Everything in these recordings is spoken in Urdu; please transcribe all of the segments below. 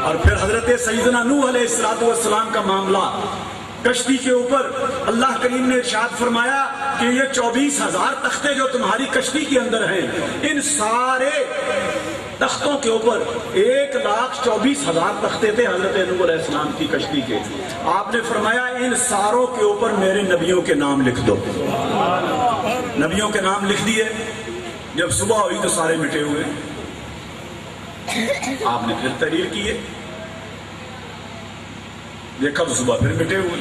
اور پھر حضرت سیدنا نوح علیہ السلام کا معاملہ، کشتی کے اوپر اللہ کریم نے ارشاد فرمایا کہ یہ 24,000 تختے جو تمہاری کشتی کے اندر ہیں، ان سارے تختوں کے اوپر 1,24,000 تختے تھے حضرت نوح علیہ السلام کی کشتی کے۔ آپ نے فرمایا ان ساروں کے اوپر میرے نبیوں کے نام لکھ دو۔ نبیوں کے نام لکھ دیے۔ جب صبح ہوئی تو سارے مٹے ہوئے۔ آپ نے پھر تحریر کیے، دیکھا تو صبح پھر مٹے ہوئے۔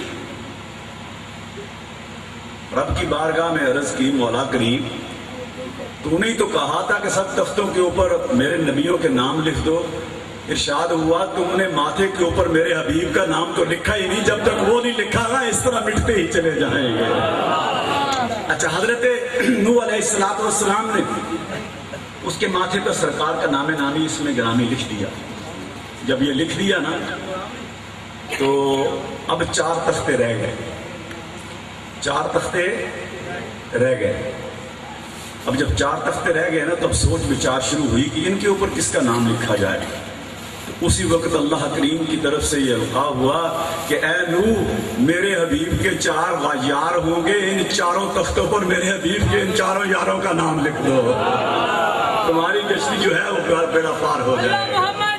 رب کی بارگاہ میں عرض کی، مولا کریم تو نے تو کہا تھا کہ سب تختوں کے اوپر میرے نبیوں کے نام لکھ دو۔ ارشاد ہوا تم نے ماتھے کے اوپر میرے حبیب کا نام تو لکھا ہی نہیں، جب تک وہ نہیں لکھا گا اس طرح مٹتے ہی چلے جائیں گے۔ اچھا، حضرت نوح علیہ السلام نے اس کے ماتھے پر سرکار کا نام نامی اس میں گرامی لکھ دیا۔ جب یہ لکھ دیا نا تو اب 4 تختے رہ گئے، 4 تختے رہ گئے۔ اب جب 4 تختے رہ گئے نا تب سوچ بچار شروع ہوئی کہ ان کے اوپر کس کا نام لکھا جائے۔ تو اسی وقت اللہ کریم کی طرف سے یہ القاء ہوا کہ اے نوح، میرے حبیب کے 4 یار ہوں گے، ان 4 تختوں پر میرے حبیب کے ان 4 یاروں کا نام لکھ دو، تمہاری کشتی جو ہے وہ بیڑا پار ہو جائے گا۔